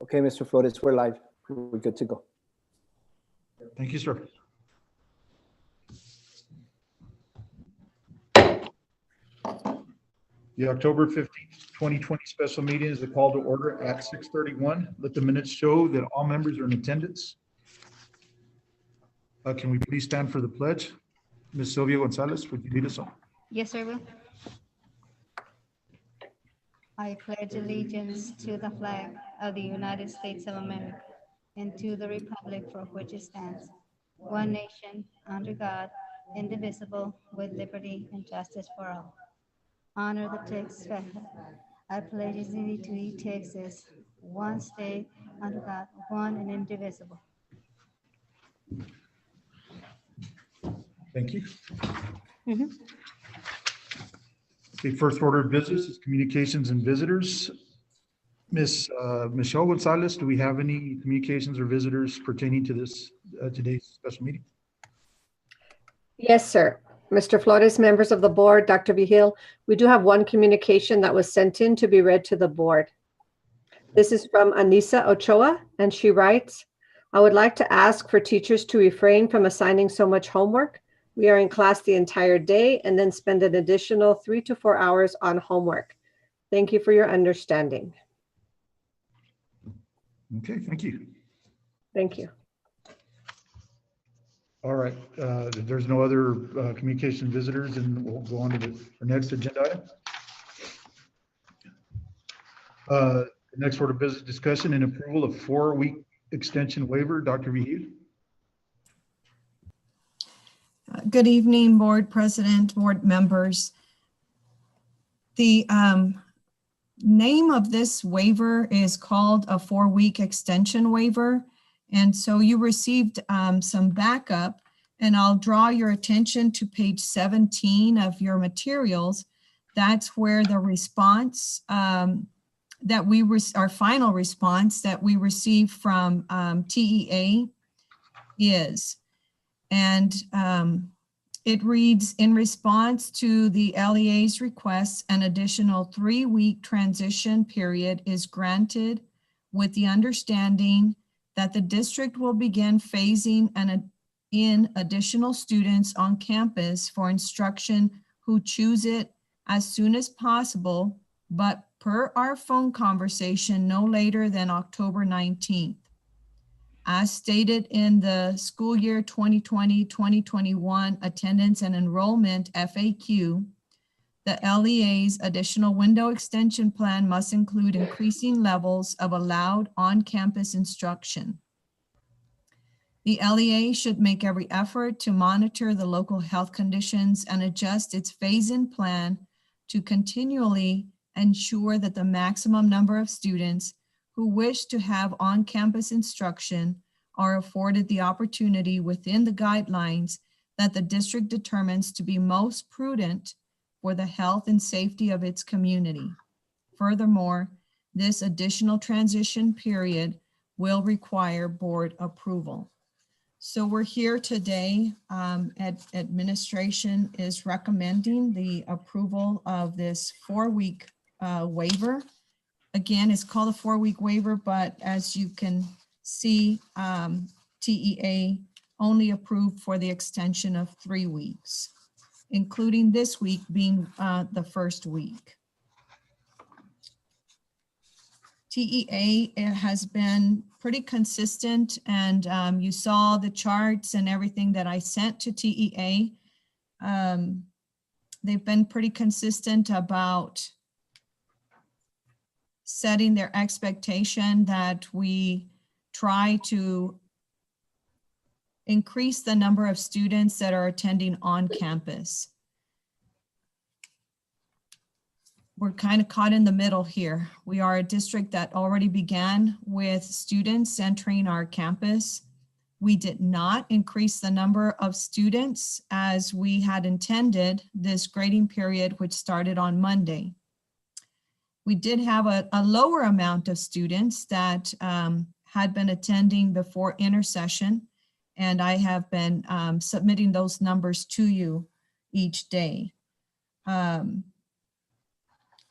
Okay, Mr. Flores, we're live. We're good to go. Thank you, sir. The October 15th, 2020 special meeting is called to order at 6:31. Let the minutes show that all members are in attendance. Can we please stand for the pledge? Ms. Sylvia Gonzalez, would you lead us on? Yes, I will. I pledge allegiance to the flag of the United States of America and to the republic for which it stands, one nation, under God, indivisible, with liberty and justice for all. Honor the text. I pledge allegiance to each Texas, one state, under God, one and indivisible. Thank you. Okay, first order of business is communications and visitors. Ms. Michelle Gonzalez, do we have any communications or visitors pertaining to this today's special meeting? Yes, sir. Mr. Flores, members of the board, Dr. Vigil, we do have one communication that was sent in to be read to the board. This is from Anissa Ochoa, and she writes, I would like to ask for teachers to refrain from assigning so much homework. We are in class the entire day and then spend an additional 3 to 4 hours on homework. Thank you for your understanding. Okay, thank you. Thank you. All right, if there's no other communication visitors, and we'll go on to the next agenda item. The next order of business, discussion and approval of 4-week extension waiver. Dr. Vigil. Good evening, board president, board members. The name of this waiver is called a 4-week extension waiver. And so you received some backup, and I'll draw your attention to page 17 of your materials. That's where the response our final response that we received from TEA is. And it reads, in response to the LEA's request, an additional 3-week transition period is granted with the understanding that the district will begin phasing in additional students on campus for instruction who choose it as soon as possible, but per our phone conversation, no later than October 19th. As stated in the school year 2020-2021 attendance and enrollment FAQ, the LEA's additional window extension plan must include increasing levels of allowed on-campus instruction. The LEA should make every effort to monitor the local health conditions and adjust its phase-in plan to continually ensure that the maximum number of students who wish to have on-campus instruction are afforded the opportunity within the guidelines that the district determines to be most prudent for the health and safety of its community. Furthermore, this additional transition period will require board approval. So we're here today. Administration is recommending the approval of this 4-week waiver. Again, it's called a 4-week waiver, but as you can see, TEA only approved for the extension of 3 weeks, including this week being the first week. TEA has been pretty consistent, and you saw the charts and everything that I sent to TEA. They've been pretty consistent about setting their expectation that we try to increase the number of students that are attending on campus. We're kind of caught in the middle here. We are a district that already began with students entering our campus. We did not increase the number of students as we had intended this grading period, which started on Monday. We did have a lower amount of students that had been attending before intersession, and I have been submitting those numbers to you each day.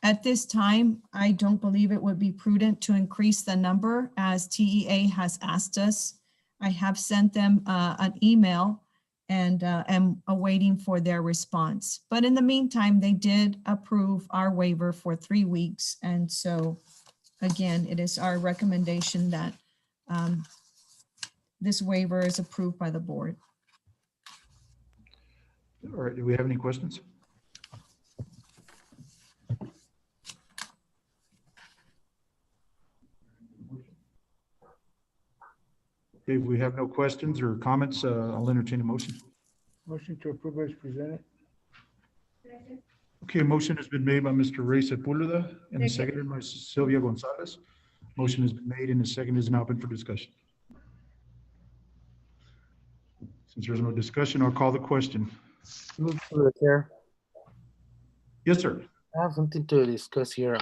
At this time, I don't believe it would be prudent to increase the number as TEA has asked us. I have sent them an email and am awaiting for their response. But in the meantime, they did approve our waiver for 3 weeks. And so again, it is our recommendation that this waiver is approved by the board. All right, do we have any questions? Okay, if we have no questions or comments, I'll entertain a motion. Motion to approve as presented. Okay, a motion has been made by Mr. Ray Sepulveda and seconded by Sylvia Gonzalez. Motion has been made and the second is now open for discussion. Since there's no discussion, I'll call the question. Move to the chair. Yes, sir. I have something to discuss here.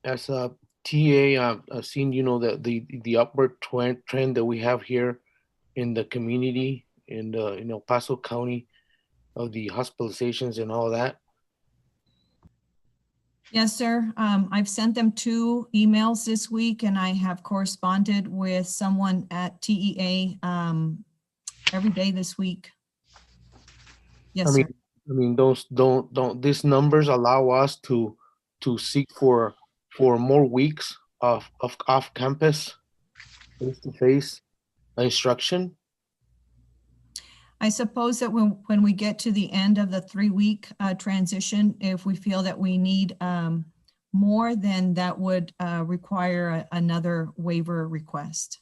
As a TA, I've seen, the upward trend that we have here in the community in El Paso County of the hospitalizations and all that. Yes, sir. I've sent them 2 emails this week and I have corresponded with someone at TEA every day this week. Yes, sir. I mean, those don't these numbers allow us to seek for more weeks of off-campus face-to-face instruction? I suppose that when we get to the end of the 3-week transition, if we feel that we need more, then that would require another waiver request.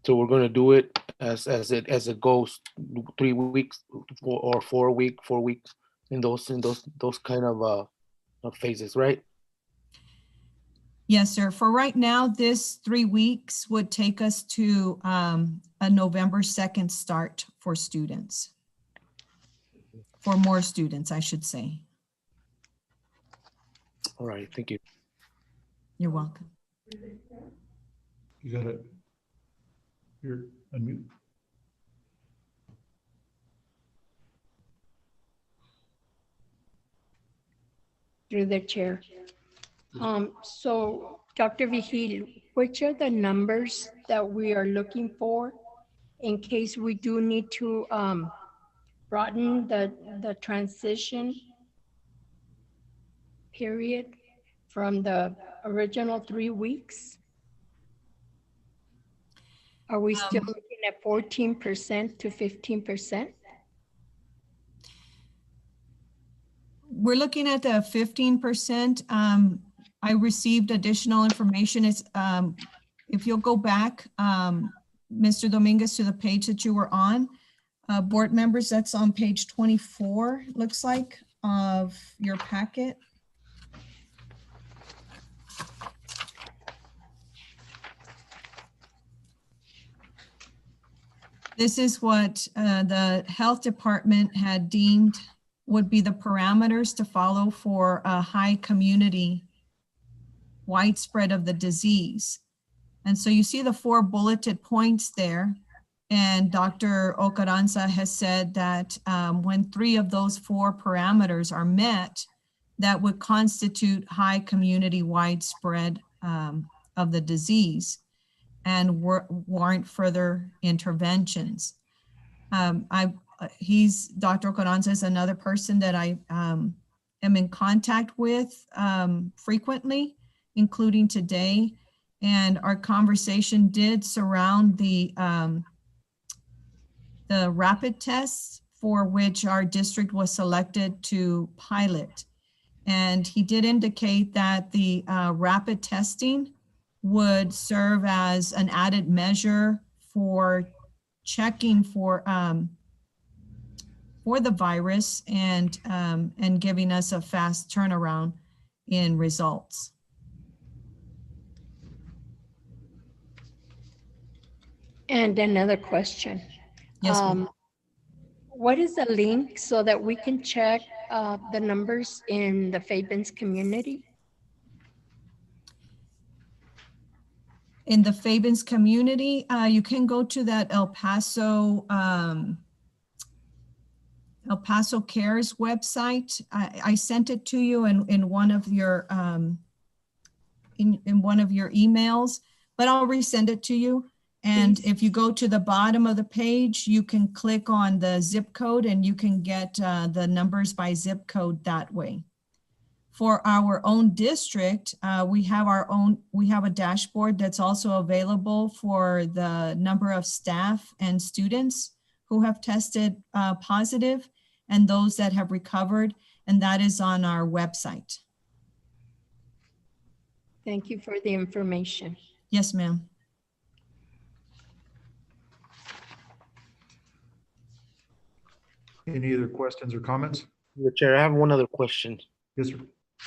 So we're going to do it as it goes, 3 weeks or 4 weeks in those kind of phases, right? Yes, sir. For right now, this 3 weeks would take us to a November 2nd start for students. For more students, I should say. All right, thank you. You're welcome. You got it. You're unmute. Through the chair. So Dr. Vigil, which are the numbers that we are looking for in case we do need to broaden the transition period from the original 3 weeks? Are we still looking at 14% to 15%? We're looking at the 15%. I received additional information. It's if you'll go back, Mr. Dominguez, to the page that you were on, board members, that's on page 24, looks like, of your packet. This is what the health department had deemed would be the parameters to follow for a high community widespread of the disease. And so you see the 4 bulleted points there. And Dr. Ocaranza has said that when 3 of those 4 parameters are met, that would constitute high community widespread of the disease and warrant further interventions. Dr. Ocaranza is another person that I am in contact with frequently, including today. And our conversation did surround the rapid tests for which our district was selected to pilot. And he did indicate that the rapid testing would serve as an added measure for checking for the virus and giving us a fast turnaround in results. And another question. Yes, ma'am. What is the link so that we can check the numbers in the Fabens community? In the Fabens community, you can go to that El Paso El Paso Cares website. I sent it to you in one of your in one of your emails, but I'll resend it to you. And if you go to the bottom of the page, you can click on the zip code and you can get the numbers by zip code that way. For our own district, we have a dashboard that's also available for the number of staff and students who have tested positive and those that have recovered, and that is on our website. Thank you for the information. Yes, ma'am. Any other questions or comments? Mr. Chair, I have one other question. Yes, sir.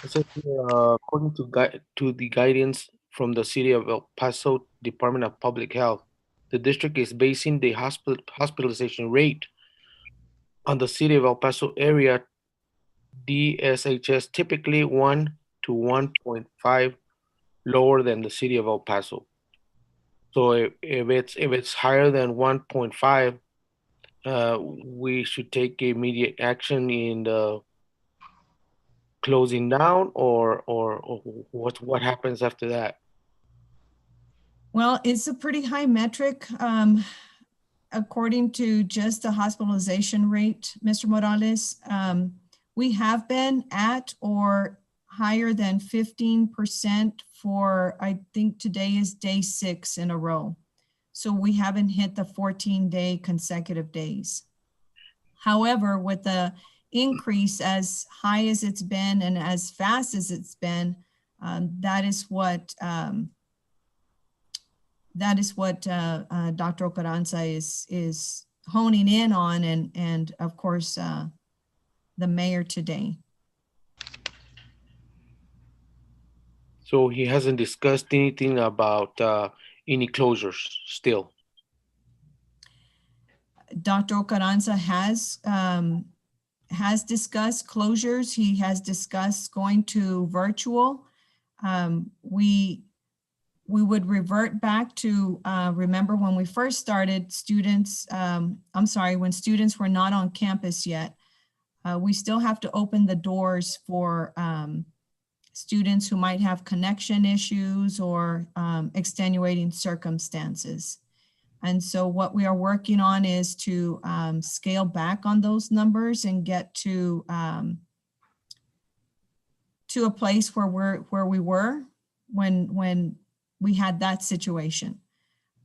It says here, according to the guidance from the City of El Paso Department of Public Health, the district is basing the hospitalization rate on the City of El Paso area DSHS, typically 1 to 1.5 lower than the City of El Paso. So if it's higher than 1.5, we should take immediate action in the closing down, or what happens after that? Well, it's a pretty high metric. According to just the hospitalization rate, Mr. Morales, we have been at or higher than 15% for, I think today is day 6 in a row. So we haven't hit the 14-day consecutive days. However, with the increase as high as it's been and as fast as it's been, that is what Dr. Ocaranza is honing in on, and of course, the mayor today. So he hasn't discussed anything about any closures still? Dr. Ocaranza has discussed closures. He has discussed going to virtual. We would revert back to, remember when we first started, students, when students were not on campus yet, we still have to open the doors for students who might have connection issues or extenuating circumstances. And so what we are working on is to scale back on those numbers and get to a place where we were when we had that situation.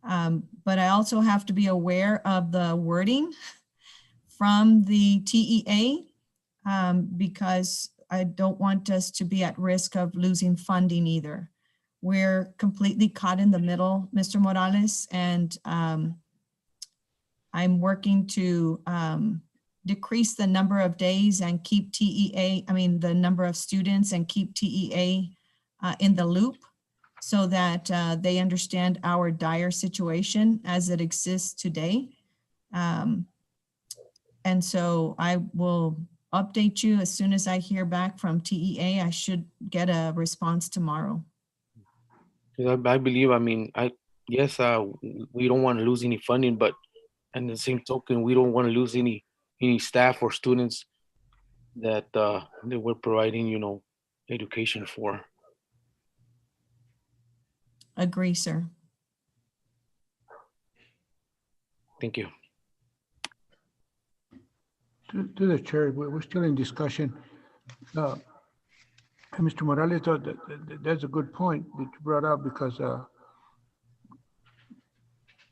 But I also have to be aware of the wording from the TEA because I don't want us to be at risk of losing funding either. We're completely caught in the middle, Mr. Morales, and I'm working to decrease the number of days and keep the number of students and keep TEA in the loop so that they understand our dire situation as it exists today. And so I will update you as soon as I hear back from TEA. I should get a response tomorrow. I believe, yes, we don't want to lose any funding, but in the same token, we don't want to lose any staff or students that we're providing, education for. Agree, sir. Thank you. To the chair, we're still in discussion. Mr. Morales, that's a good point that you brought up because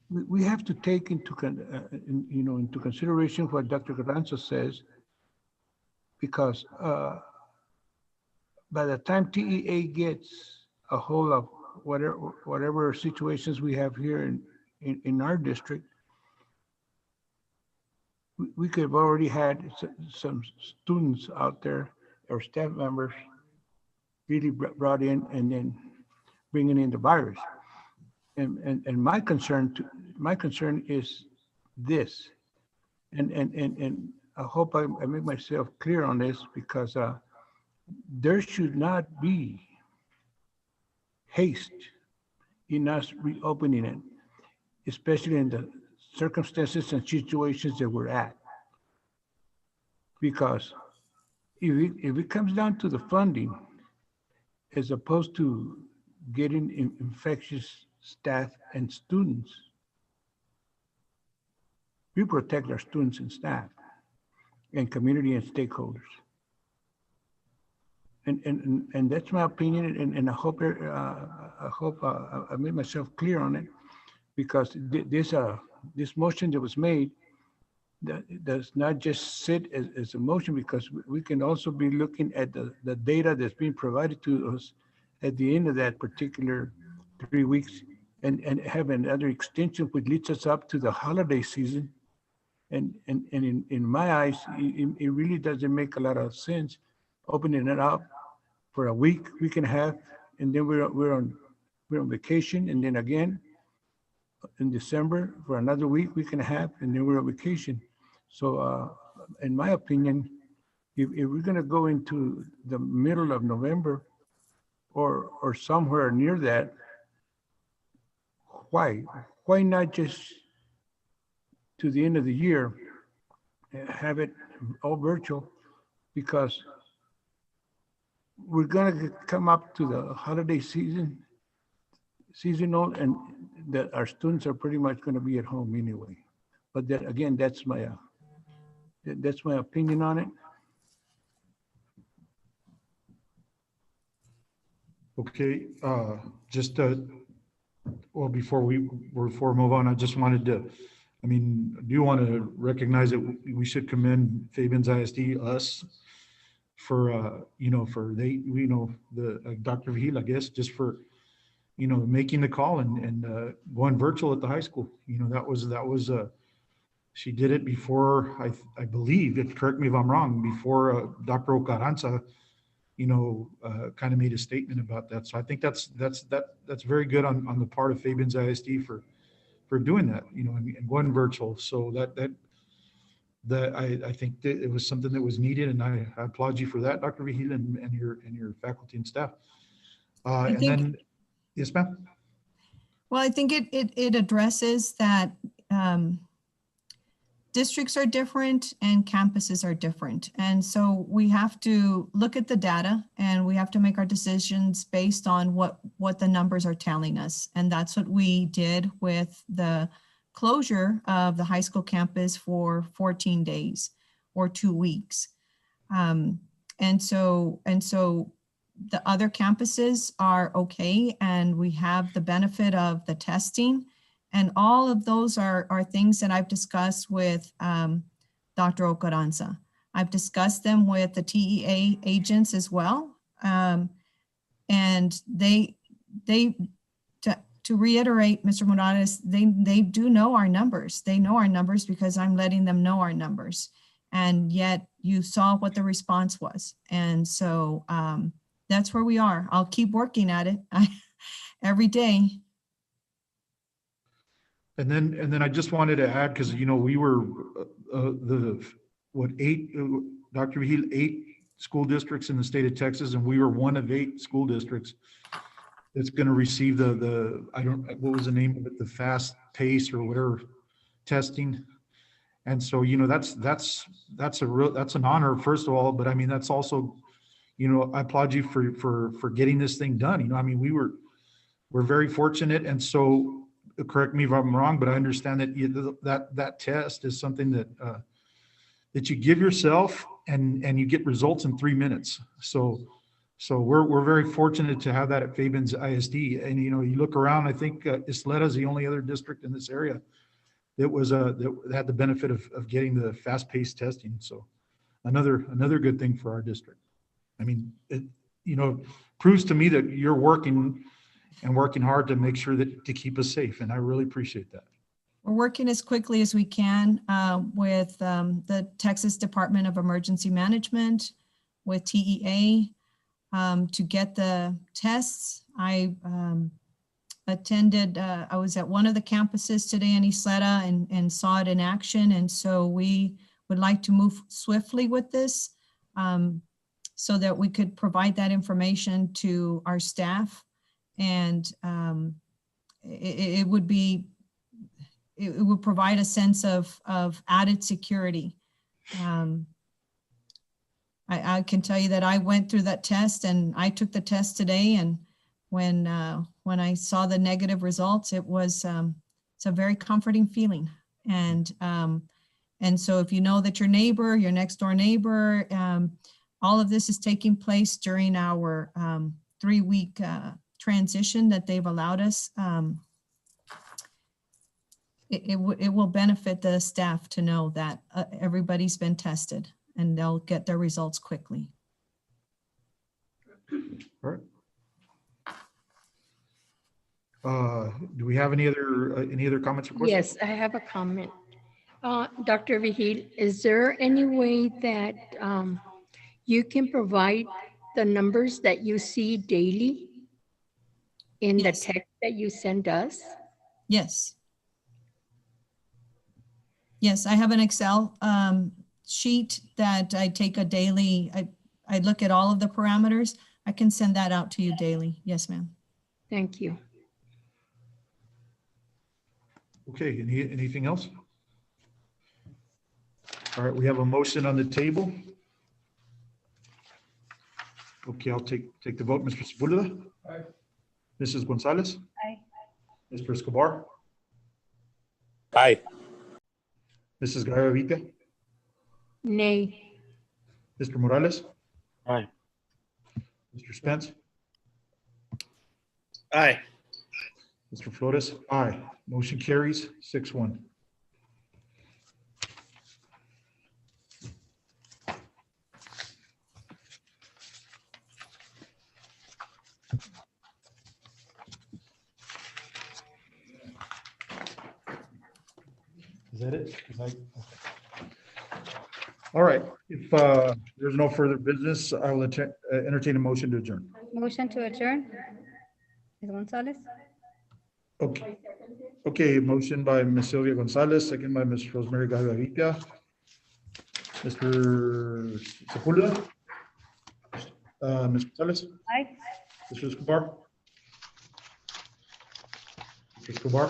we have to take into consideration what Dr. Carranza says, because by the time TEA gets a hold of whatever situations we have here in our district, we could have already had some students out there or staff members really brought in and then bringing in the virus. And my concern is this, and I hope I make myself clear on this, because there should not be haste in us reopening it, especially in the circumstances and situations that we're at. Because if it comes down to the funding, as opposed to getting infectious staff and students, we protect our students and staff and community and stakeholders. And that's my opinion, and I hope I made myself clear on it, because this motion that was made that does not just sit as a motion, because we can also be looking at the data that's being provided to us at the end of that particular 3 weeks, and have another extension which leads us up to the holiday season. And in my eyes, it really doesn't make a lot of sense opening it up for a week and a half, and then we're on vacation, and then again in December for another week and a half, and then we're on vacation. So in my opinion, if we're gonna go into the middle of November or somewhere near that, why not just to the end of the year, have it all virtual? Because we're gonna come up to the holiday seasonal, and that our students are pretty much gonna be at home anyway. But that, again, that's my opinion on it. Okay, well, before we move on, I just wanted to, I mean, I do want to recognize that we should commend Fabens ISD, us, for, Dr. Vigil, I guess, just for, making the call and going virtual at the high school. That was she did it before, I believe, correct me if I'm wrong, before Dr. Ocaranza, kind of made a statement about that. So I think that's very good on the part of Fabens ISD for doing that, and going virtual. So I think that it was something that was needed, and I applaud you for that, Dr. Vigil, and your faculty and staff. Yes, ma'am. Well, I think it addresses that districts are different and campuses are different. And so we have to look at the data, and we have to make our decisions based on what the numbers are telling us. And that's what we did with the closure of the high school campus for 14 days or 2 weeks. And so the other campuses are okay, and we have the benefit of the testing. And all of those are things that I've discussed with Dr. Ocaranza. I've discussed them with the TEA agents as well. And to reiterate, Mr. Morales, they do know our numbers. They know our numbers because I'm letting them know our numbers. And yet you saw what the response was. And so that's where we are. I'll keep working at it every day. And then I just wanted to add, because we were Dr. Vigil, 8 school districts in the state of Texas, and we were one of 8 school districts that's going to receive the what was the name of it, the fast pace or whatever testing. And so that's an honor, first of all, but I mean that's also, I applaud you for getting this thing done. I mean we're very fortunate, and so. Correct me if I'm wrong, but I understand that that test is something that you give yourself, and you get results in 3 minutes. So we're very fortunate to have that at Fabens ISD. And you look around, I think Isleta is the only other district in this area that had the benefit of getting the fast-paced testing. So another good thing for our district. I mean, it proves to me that you're working hard to make sure that to keep us safe. And I really appreciate that. We're working as quickly as we can with the Texas Department of Emergency Management, with TEA to get the tests. I was at one of the campuses today in Isleta and saw it in action. And so we would like to move swiftly with this so that we could provide that information to our staff. And it would provide a sense of added security. I can tell you that I went through that test and I took the test today, and when I saw the negative results, it was it's a very comforting feeling. And so if you know that your neighbor, your next door neighbor, all of this is taking place during our 3-week transition that they've allowed us. It will benefit the staff to know that everybody's been tested and they'll get their results quickly. All right. Do we have any other comments or questions? Yes, I have a comment. Dr. Vigil, is there any way that you can provide the numbers that you see daily in Yes. the text that you send us? Yes. Yes, I have an Excel sheet that I take a daily, I look at all of the parameters. I can send that out to you daily. Yes, ma'am. Thank you. Okay, anything else? All right, we have a motion on the table. Okay, I'll take the vote. Mr. Sepulveda? Aye. Mrs. Gonzalez? Aye. Mr. Escobar? Aye. Mrs. Garavita? Nay. Mr. Morales? Aye. Mr. Spence? Aye. Mr. Flores? Aye. Motion carries 6-1. Is that it? All right, if there's no further business, I will entertain a motion to adjourn. Motion to adjourn. Ms. Gonzalez? Okay, motion by Ms. Sylvia Gonzalez, second by Ms. Rosemary Garavita. Mr. Sepulveda? Ms. Gonzalez? Aye. Mr. Escobar? Mr. Escobar?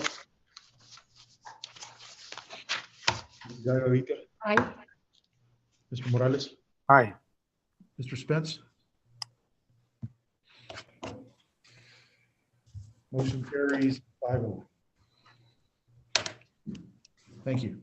Ms. Garavita? Aye. Mr. Morales? Aye. Mr. Spence? Motion carries 5-0. Thank you.